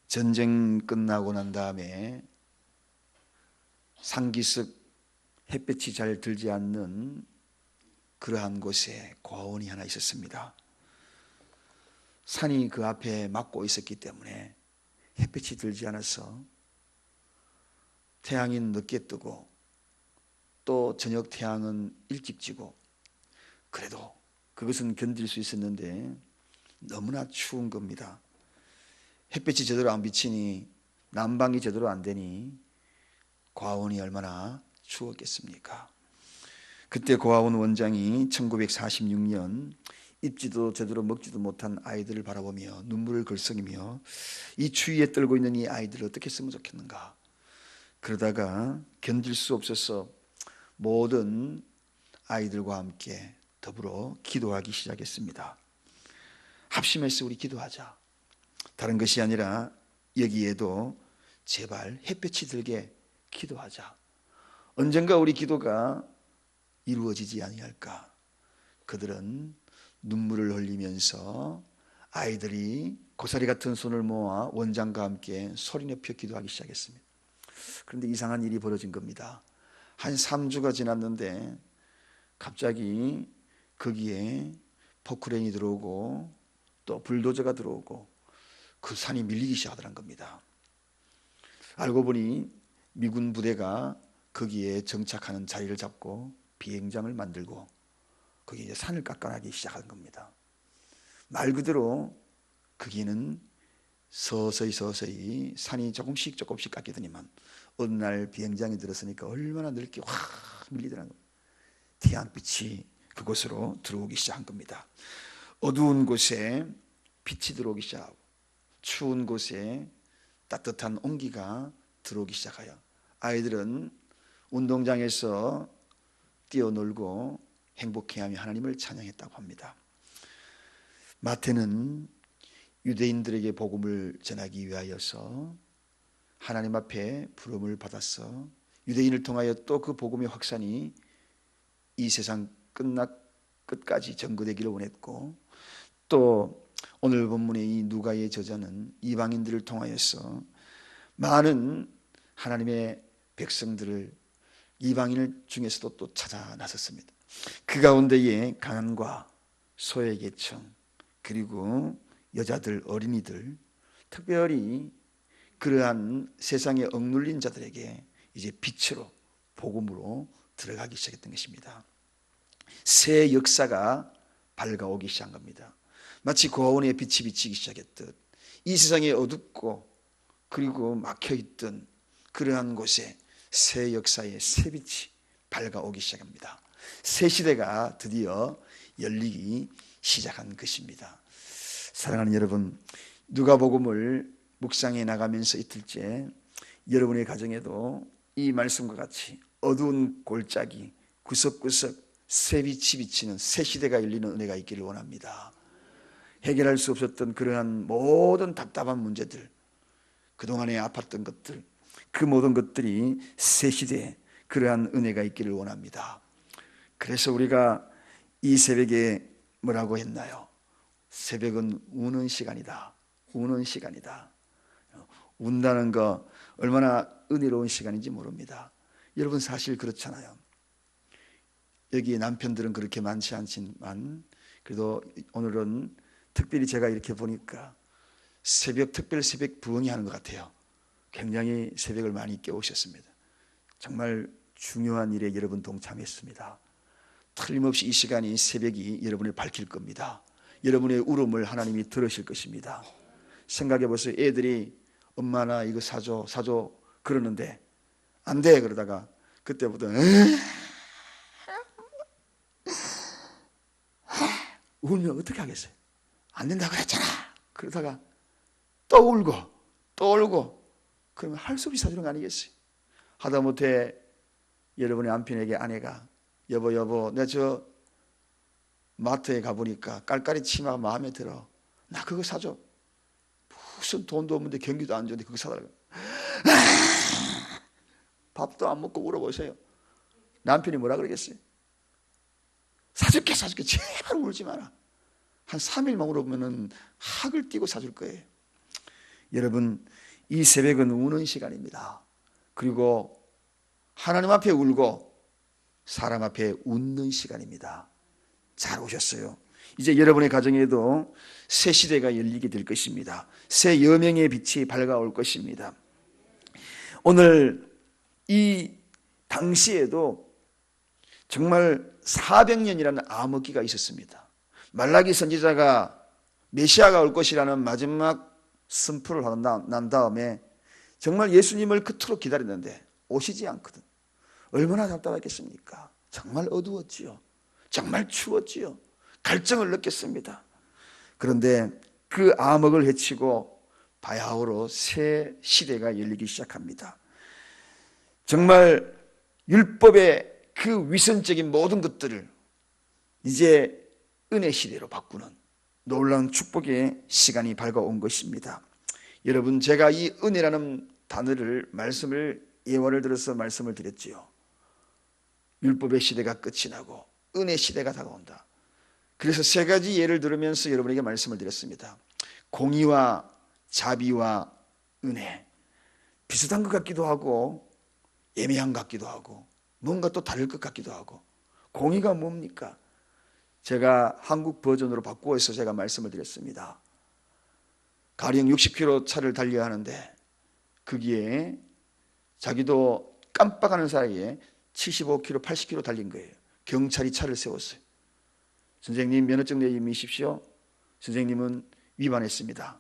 전쟁 끝나고 난 다음에 상기석 햇볕이 잘 들지 않는 그러한 곳에 고아원이 하나 있었습니다. 산이 그 앞에 막고 있었기 때문에 햇빛이 들지 않아서 태양이 늦게 뜨고 또 저녁 태양은 일찍 지고, 그래도 그것은 견딜 수 있었는데 너무나 추운 겁니다. 햇빛이 제대로 안 비치니, 난방이 제대로 안 되니 고아원이 얼마나 추웠겠습니까? 그때 고아원 원장이 1946년 입지도 제대로 먹지도 못한 아이들을 바라보며 눈물을 글썽이며 이 추위에 떨고 있는 이 아이들을 어떻게 했으면 좋겠는가. 그러다가 견딜 수 없어서 모든 아이들과 함께 더불어 기도하기 시작했습니다. 합심해서 우리 기도하자. 다른 것이 아니라 여기에도 제발 햇볕이 들게 기도하자. 언젠가 우리 기도가 이루어지지 아니할까. 그들은 눈물을 흘리면서 아이들이 고사리 같은 손을 모아 원장과 함께 소리내며 기도하기 시작했습니다. 그런데 이상한 일이 벌어진 겁니다. 한 3주가 지났는데 갑자기 거기에 포크레인이 들어오고 또 불도저가 들어오고 그 산이 밀리기 시작하더란 겁니다. 알고 보니 미군 부대가 거기에 정착하는 자리를 잡고 비행장을 만들고 거기에 이제 산을 깎아나기 시작한 겁니다. 말 그대로 거기는 서서히 산이 조금씩 깎이더니만 어느 날 비행장이 들었으니까 얼마나 넓게 확 밀리더라는 겁니다. 태양빛이 그곳으로 들어오기 시작한 겁니다. 어두운 곳에 빛이 들어오기 시작하고 추운 곳에 따뜻한 온기가 들어오기 시작하여 아이들은 운동장에서 뛰어놀고 행복해하며 하나님을 찬양했다고 합니다. 마태는 유대인들에게 복음을 전하기 위하여서 하나님 앞에 부름을 받았어 유대인을 통하여 또 그 복음의 확산이 이 세상 끝까지 전거되기를 원했고, 또 오늘 본문의 이 누가의 저자는 이방인들을 통하여서 많은 하나님의 백성들을 이방인을 중에서도 또 찾아 나섰습니다. 그 가운데에 가난과 소외계층 그리고 여자들, 어린이들, 특별히 그러한 세상에 억눌린 자들에게 이제 빛으로 복음으로 들어가기 시작했던 것입니다. 새 역사가 밝아오기 시작한 겁니다. 마치 고아원에 빛이 비치기 시작했듯 이 세상에 어둡고 그리고 막혀있던 그러한 곳에 새 역사의 새 빛이 밝아오기 시작합니다. 새 시대가 드디어 열리기 시작한 것입니다. 사랑하는 여러분, 누가복음을 묵상해 나가면서 이틀째 여러분의 가정에도 이 말씀과 같이 어두운 골짜기 구석구석 새 빛이 비치는 새 시대가 열리는 은혜가 있기를 원합니다. 해결할 수 없었던 그러한 모든 답답한 문제들, 그동안에 아팠던 것들, 그 모든 것들이 새 시대에 그러한 은혜가 있기를 원합니다. 그래서 우리가 이 새벽에 뭐라고 했나요? 새벽은 우는 시간이다. 우는 시간이다. 운다는 거 얼마나 은혜로운 시간인지 모릅니다. 여러분 사실 그렇잖아요. 여기 남편들은 그렇게 많지 않지만 그래도 오늘은 특별히 제가 이렇게 보니까 특별 새벽 부흥이 하는 것 같아요. 굉장히 새벽을 많이 깨우셨습니다. 정말 중요한 일에 여러분 동참했습니다. 틀림없이 이 시간이 새벽이 여러분을 밝힐 겁니다. 여러분의 울음을 하나님이 들으실 것입니다. 생각해 보세요. 애들이 엄마 나 이거 사줘 그러는데 안 돼 그러다가 그때부터 울면 어떻게 하겠어요? 안 된다고 그랬잖아. 그러다가 또 울고 그러면 할 수 없이 사주는 거 아니겠어요? 하다못해 여러분의 남편에게 아내가 여보 내가 저 마트에 가보니까 깔깔이 치마가 마음에 들어. 나 그거 사줘. 무슨 돈도 없는데 경기도 안 좋은데 그거 사달라고. 밥도 안 먹고 울어보세요. 남편이 뭐라 그러겠어요? 사줄게 제발 울지 마라. 한 3일만 울어보면 학을 띄고 사줄 거예요. 여러분, 이 새벽은 우는 시간입니다. 그리고 하나님 앞에 울고 사람 앞에 웃는 시간입니다. 잘 오셨어요. 이제 여러분의 가정에도 새 시대가 열리게 될 것입니다. 새 여명의 빛이 밝아올 것입니다. 오늘 이 당시에도 정말 400년이라는 암흑기가 있었습니다. 말라기 선지자가 메시아가 올 것이라는 마지막 선포를 난 다음에 정말 예수님을 그토록 기다렸는데 오시지 않거든. 얼마나 답답했겠습니까? 정말 어두웠지요. 정말 추웠지요. 갈증을 느꼈습니다. 그런데 그 암흑을 헤치고 바야흐로 새 시대가 열리기 시작합니다. 정말 율법의 그 위선적인 모든 것들을 이제 은혜 시대로 바꾸는 놀라운 축복의 시간이 밝아온 것입니다. 여러분, 제가 이 은혜라는 단어를 예화를 들어서 말씀을 드렸지요. 율법의 시대가 끝이 나고 은혜 시대가 다가온다. 그래서 세 가지 예를 들으면서 여러분에게 말씀을 드렸습니다. 공의와 자비와 은혜, 비슷한 것 같기도 하고 애매한 것 같기도 하고 뭔가 또 다를 것 같기도 하고. 공의가 뭡니까? 제가 한국 버전으로 바꾸어서 제가 말씀을 드렸습니다. 가령 60km 차를 달려야 하는데 거기에 자기도 깜빡하는 사이에 75km, 80km 달린 거예요. 경찰이 차를 세웠어요. 선생님, 면허증 내미십시오. 선생님은 위반했습니다.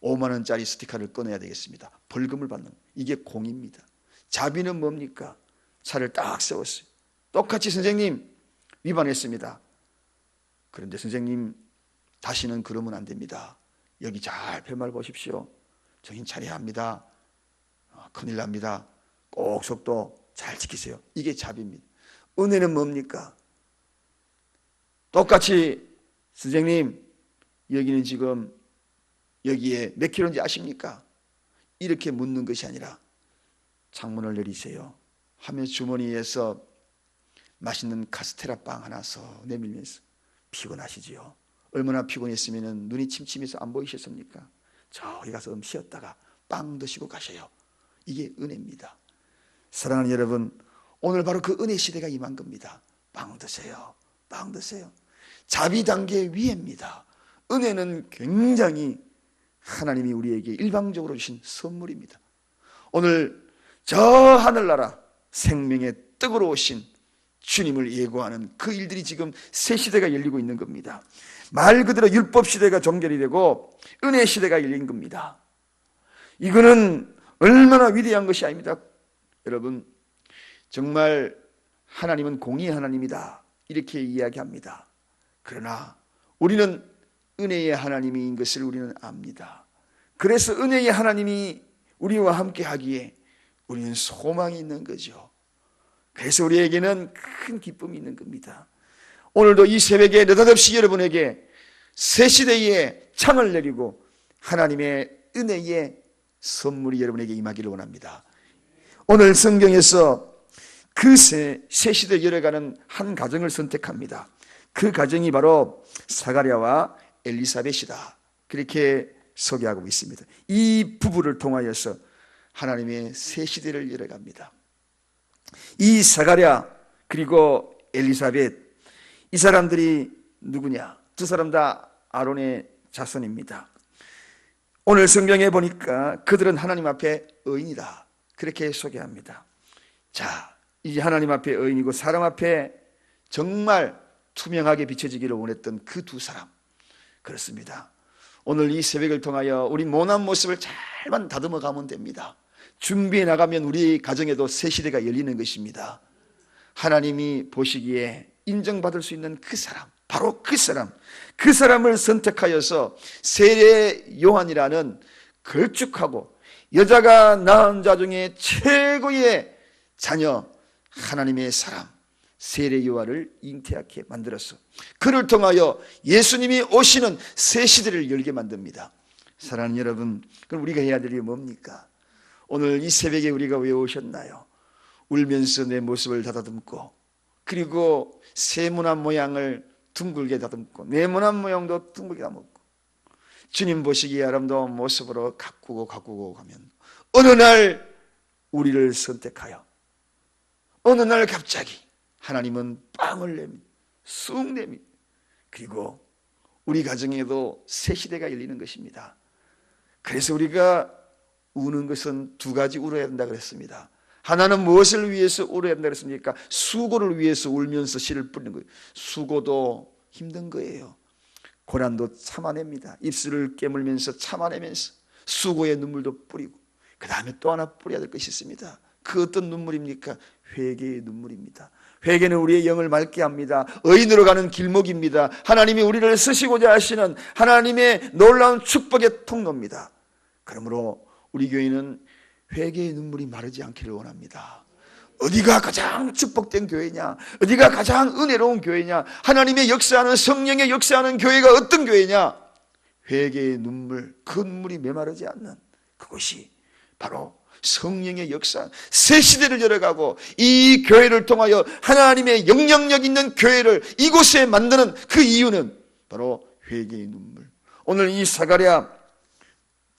5만 원짜리 스티커를 꺼내야 되겠습니다. 벌금을 받는 거예요. 이게 공의입니다. 자비는 뭡니까? 차를 딱 세웠어요. 똑같이 선생님 위반했습니다. 그런데 선생님, 다시는 그러면 안 됩니다. 여기 잘 펼말 보십시오. 정신 차려야 합니다. 큰일 납니다. 꼭 속도 잘 지키세요. 이게 자비입니다. 은혜는 뭡니까? 똑같이 선생님, 여기는 지금 여기에 몇 킬로인지 아십니까? 이렇게 묻는 것이 아니라 창문을 내리세요 하며 주머니에서 맛있는 카스테라 빵 하나 서 내밀면서, 피곤하시지요? 얼마나 피곤했으면 눈이 침침해서 안 보이셨습니까? 저기 가서 쉬었다가 빵 드시고 가셔요. 이게 은혜입니다. 사랑하는 여러분, 오늘 바로 그 은혜 시대가 임한 겁니다. 빵 드세요. 빵 드세요. 자비 단계 위에입니다. 은혜는 굉장히 하나님이 우리에게 일방적으로 주신 선물입니다. 오늘 저 하늘나라 생명의 떡으로 오신 주님을 예고하는 그 일들이 지금 새 시대가 열리고 있는 겁니다. 말 그대로 율법 시대가 종결이 되고 은혜 시대가 열린 겁니다. 이거는 얼마나 위대한 것이 아닙니다. 여러분, 정말 하나님은 공의의 하나님이다, 이렇게 이야기합니다. 그러나 우리는 은혜의 하나님인 것을 우리는 압니다. 그래서 은혜의 하나님이 우리와 함께 하기에 우리는 소망이 있는 거죠. 그래서 우리에게는 큰 기쁨이 있는 겁니다. 오늘도 이 새벽에 느닷없이 여러분에게 새 시대의 창을 내리고 하나님의 은혜의 선물이 여러분에게 임하기를 원합니다. 오늘 성경에서 그 새 시대에 열어가는 한 가정을 선택합니다. 그 가정이 바로 사가랴와 엘리사벳이다, 그렇게 소개하고 있습니다. 이 부부를 통하여서 하나님의 새 시대를 열어갑니다. 이 사가랴 그리고 엘리사벳, 이 사람들이 누구냐? 두 사람 다 아론의 자손입니다. 오늘 성경에 보니까 그들은 하나님 앞에 의인이다, 그렇게 소개합니다. 자, 이제 하나님 앞에 의인이고 사람 앞에 정말 투명하게 비춰지기를 원했던 그 두 사람, 그렇습니다. 오늘 이 새벽을 통하여 우리 모난 모습을 잘만 다듬어 가면 됩니다. 준비해 나가면 우리 가정에도 새 시대가 열리는 것입니다. 하나님이 보시기에 인정받을 수 있는 그 사람, 바로 그 사람을 선택하여서 세례 요한이라는 걸쭉하고 여자가 낳은 자 중에 최고의 자녀, 하나님의 사람 세례 요한을 잉태하게 만들었어. 그를 통하여 예수님이 오시는 새 시대를 열게 만듭니다. 사랑하는 여러분, 그럼 우리가 해야 될 일이 뭡니까? 오늘 이 새벽에 우리가 왜 오셨나요? 울면서 내 모습을 다듬고, 그리고 세모난 모양을 둥글게 다듬고, 네모난 모양도 둥글게 다듬고, 주님 보시기에 아름다운 모습으로 가꾸고 가면 어느 날 우리를 선택하여 어느 날 갑자기 하나님은 빵을 냅니다. 쑥 냅니다. 그리고 우리 가정에도 새 시대가 열리는 것입니다. 그래서 우리가 우는 것은 두 가지 울어야 된다 그랬습니다. 하나는 무엇을 위해서 울어야 된다 그랬습니까? 수고를 위해서 울면서 씨를 뿌리는 거예요. 수고도 힘든 거예요. 고난도 참아냅니다. 입술을 깨물면서 참아내면서 수고의 눈물도 뿌리고, 그 다음에 또 하나 뿌려야 될 것이 있습니다. 그 어떤 눈물입니까? 회개의 눈물입니다. 회개는 우리의 영을 맑게 합니다. 의인으로 가는 길목입니다. 하나님이 우리를 쓰시고자 하시는 하나님의 놀라운 축복의 통로입니다. 그러므로 우리 교회는 회개의 눈물이 마르지 않기를 원합니다. 어디가 가장 축복된 교회냐? 어디가 가장 은혜로운 교회냐? 하나님의 역사하는, 성령의 역사하는 교회가 어떤 교회냐? 회개의 눈물, 그 눈물이 메마르지 않는 그것이 바로 성령의 역사, 새 시대를 열어가고 이 교회를 통하여 하나님의 영향력 있는 교회를 이곳에 만드는 그 이유는 바로 회개의 눈물. 오늘 이 사가랴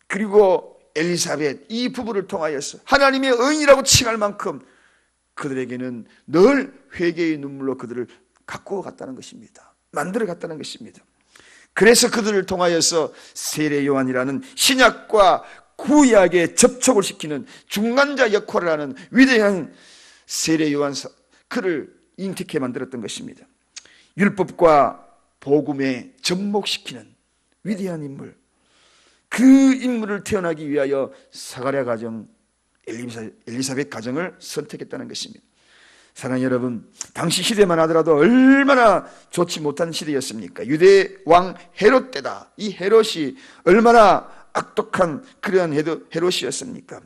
그리고 엘리사벳 이 부부를 통하여서 하나님의 의인이라고 칭할 만큼 그들에게는 늘 회개의 눈물로 그들을 가꾸어 갔다는 것입니다. 만들어 갔다는 것입니다. 그래서 그들을 통하여서 세례 요한이라는 신약과 구약에 접촉을 시키는 중간자 역할을 하는 위대한 세례 요한 그를 잉태케 만들었던 것입니다. 율법과 복음에 접목시키는 위대한 인물, 그 인물을 태어나기 위하여 사가랴 가정, 엘리사벳 가정을 선택했다는 것입니다. 사랑하는 여러분, 당시 시대만 하더라도 얼마나 좋지 못한 시대였습니까? 유대 왕 헤롯 때다. 이 헤롯이 얼마나 악독한 그러한 헤롯이었습니까?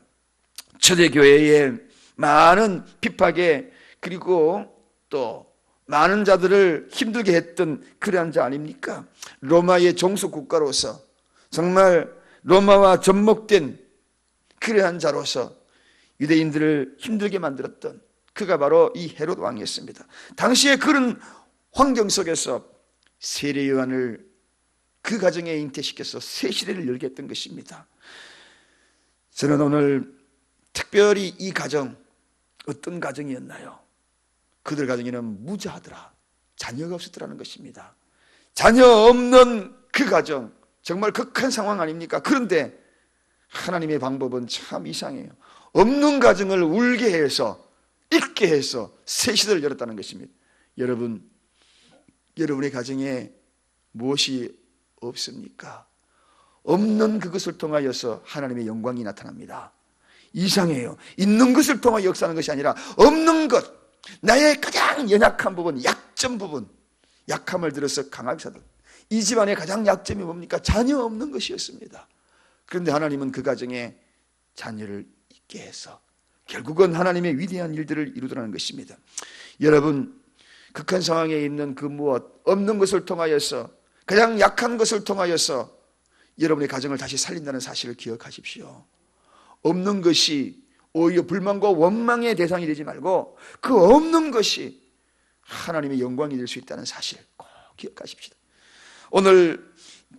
초대교회에 많은 핍박에 그리고 또 많은 자들을 힘들게 했던 그러한 자 아닙니까? 로마의 종속 국가로서 정말 로마와 접목된 그러한 자로서 유대인들을 힘들게 만들었던 그가 바로 이 헤롯 왕이었습니다. 당시에 그런 환경 속에서 세례 요한을 그 가정에 잉태시켜서 새 시대를 열게 했던 것입니다. 저는 오늘 특별히 이 가정, 어떤 가정이었나요? 그들 가정에는 무자하더라, 자녀가 없었더라는 것입니다. 자녀 없는 그 가정, 정말 극한 상황 아닙니까? 그런데 하나님의 방법은 참 이상해요. 없는 가정을 울게 해서, 있게 해서 새 시대를 열었다는 것입니다. 여러분의 가정에 무엇이 없습니까? 없는 그것을 통하여서 하나님의 영광이 나타납니다. 이상해요. 있는 것을 통하여 역사하는 것이 아니라 없는 것, 나의 가장 연약한 부분, 약점 부분, 약함을 들어서 강하게 사는 이 집안의 가장 약점이 뭡니까? 자녀 없는 것이었습니다. 그런데 하나님은 그 가정에 자녀를 있게 해서 결국은 하나님의 위대한 일들을 이루더라는 것입니다. 여러분, 극한 상황에 있는 그 무엇, 없는 것을 통하여서, 가장 약한 것을 통하여서 여러분의 가정을 다시 살린다는 사실을 기억하십시오. 없는 것이 오히려 불만과 원망의 대상이 되지 말고 그 없는 것이 하나님의 영광이 될 수 있다는 사실 꼭 기억하십시오. 오늘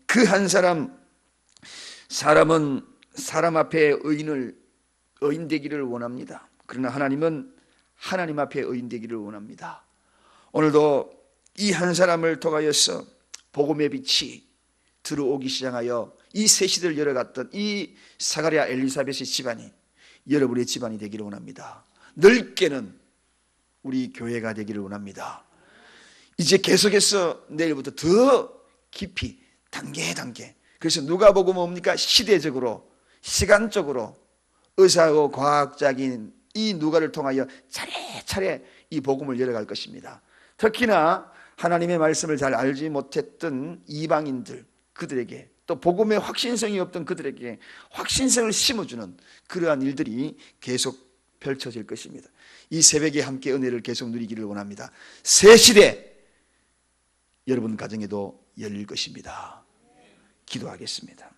그 한 사람은 사람 앞에 의인 되기를 원합니다. 그러나 하나님은 하나님 앞에 의인 되기를 원합니다. 오늘도 이 한 사람을 통하여서 복음의 빛이 들어오기 시작하여 이 새 시대를 열어갔던 이 사가랴 엘리사벳의 집안이 여러분의 집안이 되기를 원합니다. 넓게는 우리 교회가 되기를 원합니다. 이제 계속해서 내일부터 더 깊이 단계 그래서 누가복음 뭡니까? 시대적으로, 시간적으로 의사하고 과학적인 이 누가를 통하여 차례차례 이 복음을 열어갈 것입니다. 특히나 하나님의 말씀을 잘 알지 못했던 이방인들, 그들에게 또 복음의 확신성이 없던 그들에게 확신성을 심어주는 그러한 일들이 계속 펼쳐질 것입니다. 이 새벽에 함께 은혜를 계속 누리기를 원합니다. 새 시대 여러분 가정에도 열릴 것입니다. 기도하겠습니다.